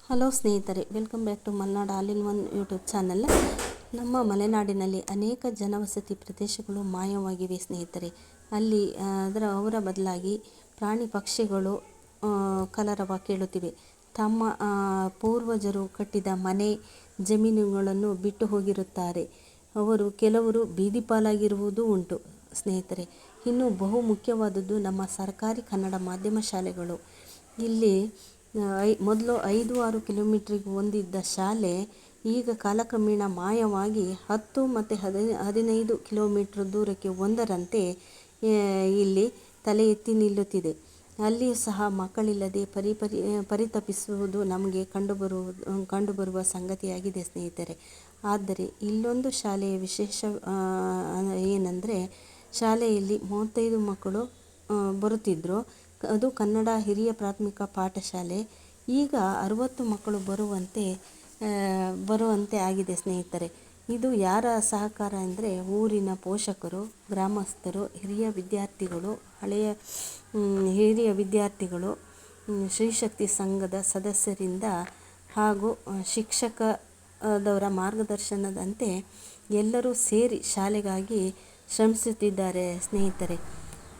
Hello ಸ್ನೇಹಿತರೆ, welcome back to Malnad all in one YouTube channel. ನಮ್ಮ ಮಲೆನಾಡಿನಲ್ಲಿ ಅನೇಕ ಜನವಸತಿ ಪ್ರದೇಶಗಳು ಮಾಯವಾಗಿವೆ ಸ್ನೇಹಿತರೆ. ಅಲ್ಲಿ ಅವರ ಬದಲಾಗಿ ಪ್ರಾಣಿ ಪಕ್ಷಿಗಳು ಕಲರವ ಕೇಳುತ್ತಿವೆ. ತಮ್ಮ ಪೂರ್ವಜರು ಕಟ್ಟಿದ ಮನೆ ಜಮೀನುಗಳನ್ನು ಬಿಟ್ಟು ಹೋಗಿರುತ್ತಾರೆ. ಕೆಲವರು ಬೀದಿ ಪಾಲಾಗಿರುವುದೂ ಉಂಟು ಸ್ನೇಹಿತರೆ. ಇನ್ನು ಬಹು ಮುಖ್ಯವಾದದ್ದು ನಮ್ಮ ಸರ್ಕಾರಿ ಕನ್ನಡ ಮಾಧ್ಯಮ ಶಾಲೆಗಳು. ಇಲ್ಲಿ ಮೊದಲು 5-6 ಕಿಲೋಮೀಟ್ರಿಗೆ ಹೊಂದಿದ್ದ ಶಾಲೆ ಈಗ ಕಾಲಕ್ರಮೇಣ ಮಾಯವಾಗಿ 10 ಮತ್ತು 15 ಕಿಲೋಮೀಟ್ರ್ ದೂರಕ್ಕೆ ಒಂದರಂತೆ ಇಲ್ಲಿ ತಲೆ ಎತ್ತಿ ನಿಲ್ಲುತ್ತಿದೆ. ಅಲ್ಲಿಯೂ ಸಹ ಮಕ್ಕಳಿಲ್ಲದೆ ಪರಿತಪಿಸುವುದು ನಮಗೆ ಕಂಡುಬರುವ ಸಂಗತಿಯಾಗಿದೆ ಸ್ನೇಹಿತರೆ. ಆದರೆ ಇಲ್ಲೊಂದು ಶಾಲೆಯ ವಿಶೇಷ ಏನಂದರೆ, ಶಾಲೆಯಲ್ಲಿ 35 ಮಕ್ಕಳು ಬರುತ್ತಿದ್ದರು. ಅದು ಕನ್ನಡ ಹಿರಿಯ ಪ್ರಾಥಮಿಕ ಪಾಠಶಾಲೆ. ಈಗ 60 ಮಕ್ಕಳು ಬರುವಂತೆ ಆಗಿದೆ ಸ್ನೇಹಿತರೆ. ಇದು ಯಾರ ಸಹಕಾರ ಅಂದರೆ, ಊರಿನ ಪೋಷಕರು, ಗ್ರಾಮಸ್ಥರು, ಹಿರಿಯ ವಿದ್ಯಾರ್ಥಿಗಳು, ಶ್ರೀಶಕ್ತಿ ಸಂಘದ ಸದಸ್ಯರಿಂದ ಹಾಗೂ ಶಿಕ್ಷಕದವರ ಮಾರ್ಗದರ್ಶನದಂತೆ ಎಲ್ಲರೂ ಸೇರಿ ಶಾಲೆಗಾಗಿ ಶ್ರಮಿಸುತ್ತಿದ್ದಾರೆ ಸ್ನೇಹಿತರೆ.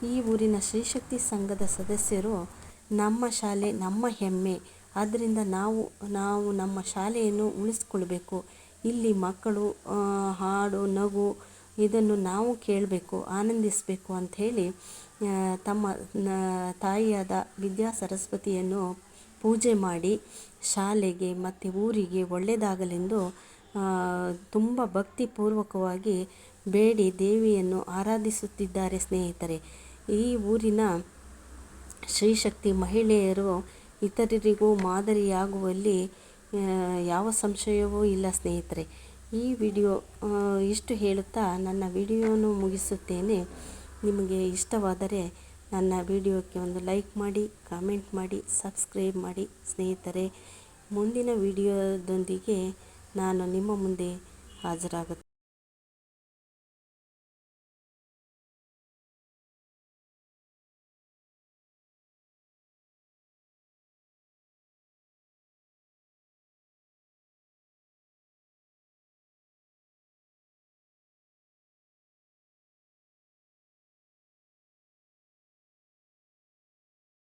ಈ ಊರಿನ ಶ್ರೀಶಕ್ತಿ ಸಂಘದ ಸದಸ್ಯರು ನಮ್ಮ ಶಾಲೆ ನಮ್ಮ ಹೆಮ್ಮೆ, ಆದ್ದರಿಂದ ನಾವು ನಮ್ಮ ಶಾಲೆಯನ್ನು ಉಳಿಸ್ಕೊಳ್ಬೇಕು, ಇಲ್ಲಿ ಮಕ್ಕಳು ಹಾಡು ನಗು ಇದನ್ನು ನಾವು ಕೇಳಬೇಕು, ಆನಂದಿಸಬೇಕು ಅಂಥೇಳಿ ತಮ್ಮ ತಾಯಿಯಾದ ವಿದ್ಯಾ ಸರಸ್ವತಿಯನ್ನು ಪೂಜೆ ಮಾಡಿ ಶಾಲೆಗೆ ಮತ್ತು ಊರಿಗೆ ಒಳ್ಳೆಯದಾಗಲೆಂದು ತುಂಬ ಭಕ್ತಿಪೂರ್ವಕವಾಗಿ ಬೇಡಿ ದೇವಿಯನ್ನು ಆರಾಧಿಸುತ್ತಿದ್ದಾರೆ ಸ್ನೇಹಿತರೆ. ಈ ಊರಿನ ಶ್ರೀಶಕ್ತಿ ಮಹಿಳೆಯರು ಇತರರಿಗೂ ಮಾದರಿಯಾಗುವಲ್ಲಿ ಯಾವ ಸಂಶಯವೂ ಇಲ್ಲ ಸ್ನೇಹಿತರೆ. ಈ ವಿಡಿಯೋ ಇಷ್ಟು ಹೇಳುತ್ತಾ ನನ್ನ ವಿಡಿಯೋನು ಮುಗಿಸುತ್ತೇನೆ. ನಿಮಗೆ ಇಷ್ಟವಾದರೆ ನನ್ನ ವಿಡಿಯೋಕ್ಕೆ ಒಂದು ಲೈಕ್ ಮಾಡಿ, ಕಾಮೆಂಟ್ ಮಾಡಿ, ಸಬ್ಸ್ಕ್ರೈಬ್ ಮಾಡಿ ಸ್ನೇಹಿತರೆ. ಮುಂದಿನ ವಿಡಿಯೋದೊಂದಿಗೆ ನಾನು ನಿಮ್ಮ ಮುಂದೆ ಹಾಜರಾಗುತ್ತೇನೆ.